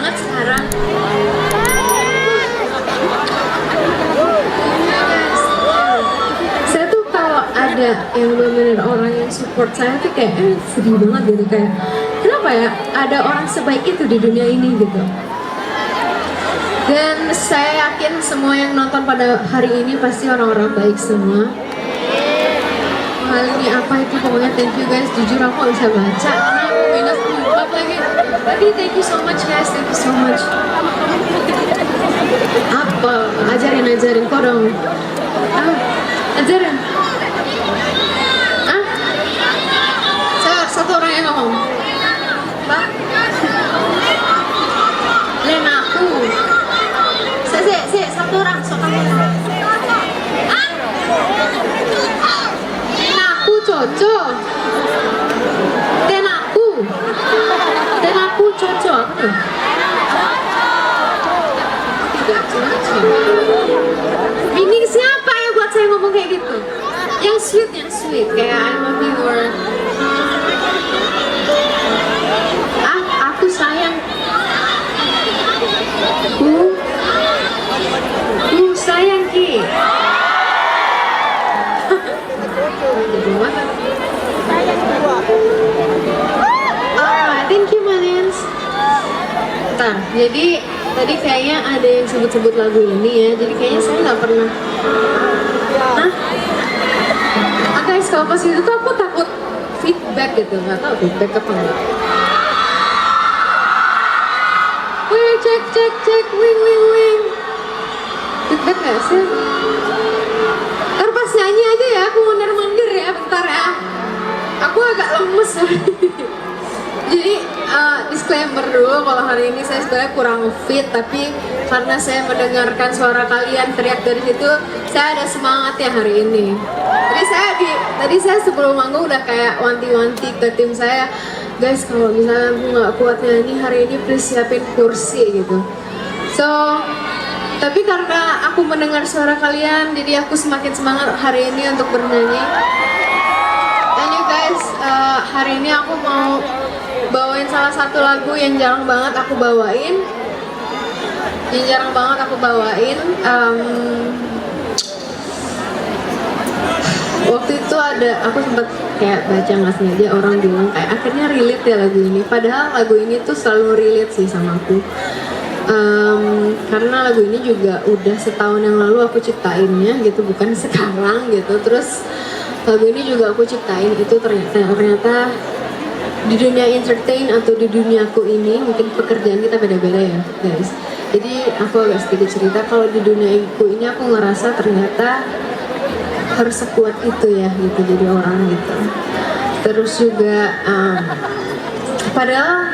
banget sekarang. Saya tuh kalau ada yang benar-benar orang yang support saya tuh kayak sedih banget gitu, kayak kenapa ya ada orang sebaik itu di dunia ini gitu. Dan saya yakin semua yang nonton pada hari ini pasti orang-orang baik semua. Hal ini apa itu, pokoknya thank you guys. Jujur aku gak bisa baca karena aku minus 4 lagi. Tapi thank you so much guys, thank you so much. Apa? Ajarin kok dong. Ajarin. Satu orang yang ngomong. Pak? Lenaku. Satu orang. Lenaku Coco. Tenaku Coco. Tidak Coco. Meaning siapa ya buat saya ngomong kayak gitu? Yang sweet, kayak I love you or aku sayang. Sayang Ki. Thank you Manens. Jadi tadi kayaknya ada yang sebut-sebut lagu ini ya. Jadi kayaknya saya nggak pernah. Guys, kalau pas itu tuh aku takut feedback gitu, nggak tahu feedback apa enggak. Wih, cek, wing. Feedback gak sih? Ntar pas nyanyi aja ya, aku mundur ya, bentar ya. Aku agak lemes. Jadi disclaimer dulu, kalau hari ini saya sebenarnya kurang fit, tapi karena saya mendengarkan suara kalian teriak dari situ, saya ada semangat ya hari ini. Tadi saya sebelum manggung udah kayak wanti-wanti ke tim saya, guys kalau misalnya aku nggak kuat nyanyi hari ini, please siapin kursi gitu. Tapi karena aku mendengar suara kalian, jadi aku semakin semangat hari ini untuk bernyanyi. And you guys, hari ini aku mau bawain salah satu lagu yang jarang banget aku bawain. Waktu itu aku sempat kayak baca nggak sengaja orang bilang kayak akhirnya relate ya lagu ini. Padahal lagu ini tuh selalu relate sih sama aku. Karena lagu ini juga udah setahun yang lalu aku ciptainnya gitu, bukan sekarang gitu. Terus lagu ini juga aku ciptain itu ternyata di dunia entertain atau di duniaku ini, mungkin pekerjaan kita beda-beda ya guys. Jadi aku agak sedikit cerita kalau di duniaku ini aku ngerasa ternyata harus sekuat itu ya gitu jadi orang gitu. Terus juga padahal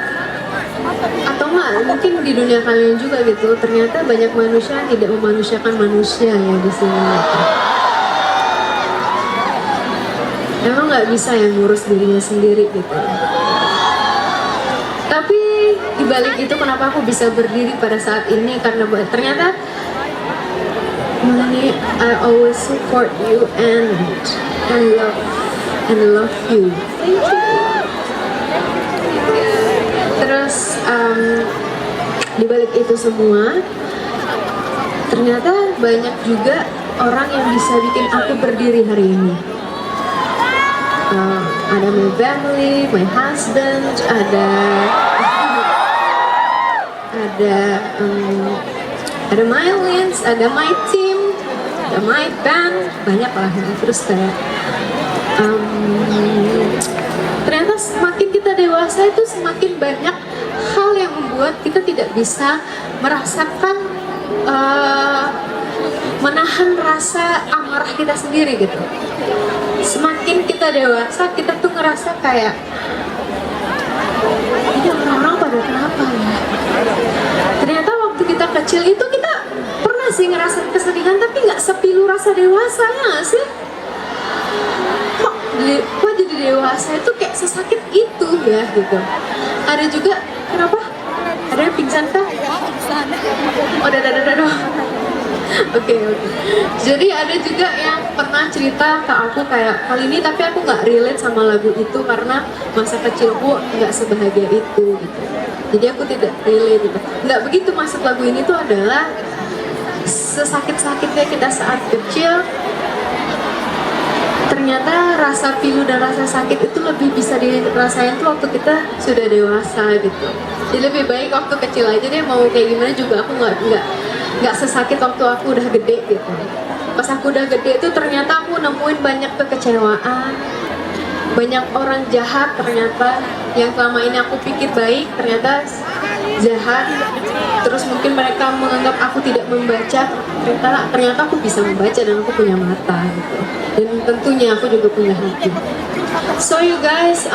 atau enggak mungkin di dunia kalian juga gitu, ternyata banyak manusia yang tidak memanusiakan manusia ya di sini gitu. Emang nggak bisa yang ngurus dirinya sendiri gitu. Tapi dibalik itu kenapa aku bisa berdiri pada saat ini, karena ternyata Melanie, I always support you and love you. Thank you. Terus dibalik itu semua, ternyata banyak juga orang yang bisa bikin aku berdiri hari ini. Ada my family, my husband, ada my Lins, ada my team, ada my band, banyak lah ya. Terus kayak ternyata semakin kita dewasa itu semakin banyak hal yang membuat kita tidak bisa merasakan menahan rasa amarah kita sendiri gitu. Semakin kita dewasa, kita tuh ngerasa kayak ini orang-orang pada kenapa ya? Ternyata waktu kita kecil itu kita pernah sih ngerasain kesedihan, tapi nggak sepilu rasa dewasa ya nggak sih? Kok jadi dewasa itu kayak sesakit itu ya gitu. Ada juga kenapa? Ada yang pingsan kah? Oh, dadah. Oke. Jadi ada juga yang pernah cerita ke aku kayak kali ini, tapi aku nggak relate sama lagu itu karena masa kecilku nggak sebahagia itu gitu. Jadi aku tidak relate gitu. Nggak begitu, maksud lagu ini tuh adalah sesakit-sakitnya kita saat kecil, ternyata rasa pilu dan rasa sakit itu lebih bisa dirasain tuh waktu kita sudah dewasa gitu. Jadi lebih baik waktu kecil aja deh, mau kayak gimana juga aku nggak sesakit waktu aku udah gede gitu. Pas aku udah gede tuh ternyata aku nemuin banyak kekecewaan, banyak orang jahat ternyata, yang selama ini aku pikir baik ternyata jahat. Terus mungkin mereka menganggap aku tidak membaca, ternyata aku bisa membaca dan aku punya mata gitu. Dan tentunya aku juga punya hati. So you guys,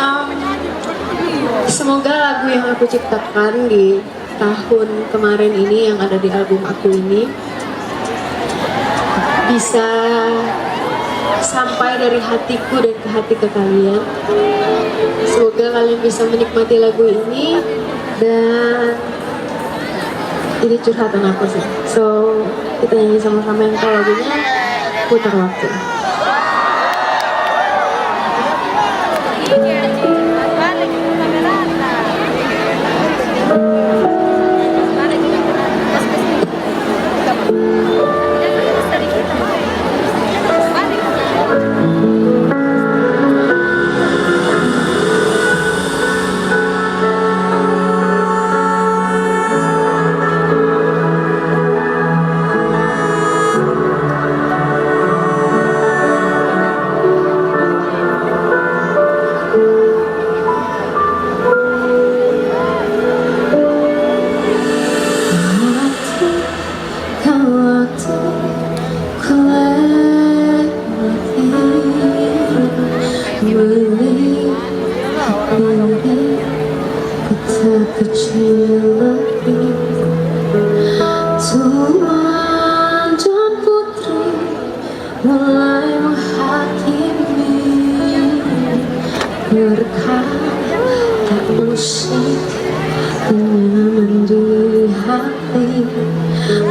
semoga lagu yang aku ciptakan di tahun kemarin ini yang ada di album aku ini bisa sampai dari hatiku dan ke hati ke kalian. Semoga kalian bisa menikmati lagu ini, dan ini curhatan aku sih. So kita nyanyi sama-sama yang tahu lagunya, Putar Waktu. Tuan dan putri mulai menghakimi, berkata musik nyaman di hati.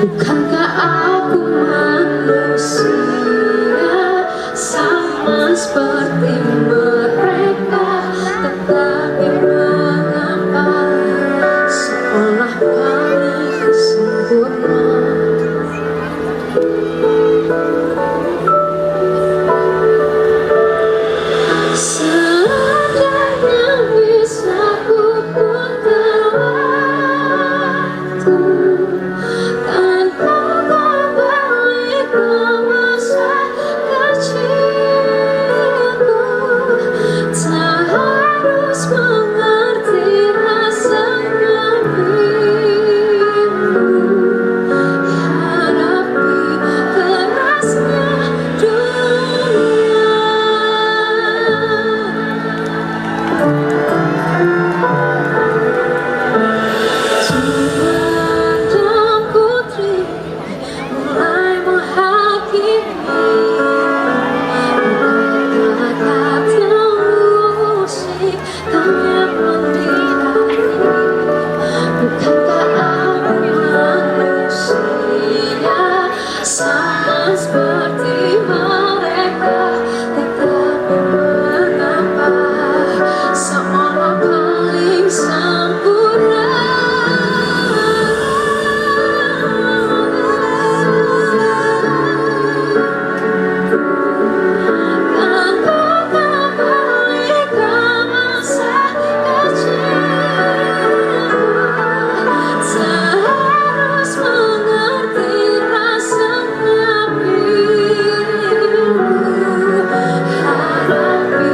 Bukankah aku manusia sama seperti mereka, tetapi mengapa seolah paling sempurna? Seandainya bisa ku putar waktu, kan ku kembali ke masa kecilku. Tak harus mengerti rasanya rindu, hadapi kerasnya dunia. Tuan dan putri mulai menghakimi, kata-kata musik tak nyaman di hati. Bukankah aku manusia sama seperti mereka, tetapi mengapa seolah paling sempurna? Kan ku kembali ke masa kecilku. Tak harus mengerti rasanya rindu, hadapi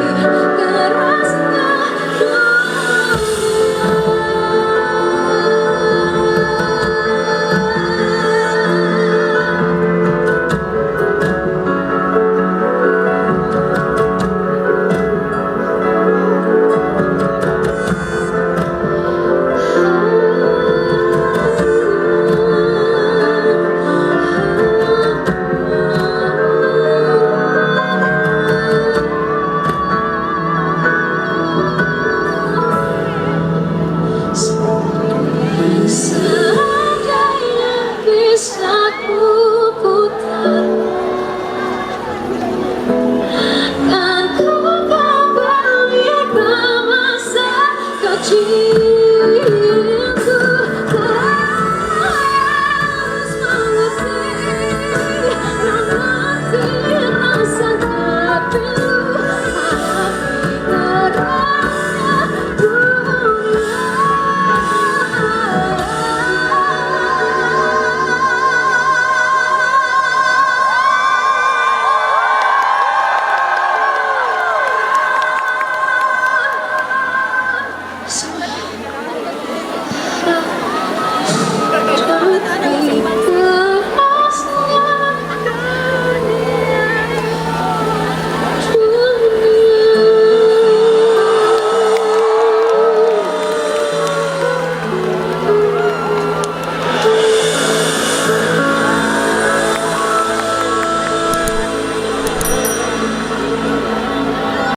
kerasnya seandainya bisa ku putar, kan ku kembali ke masa kecil.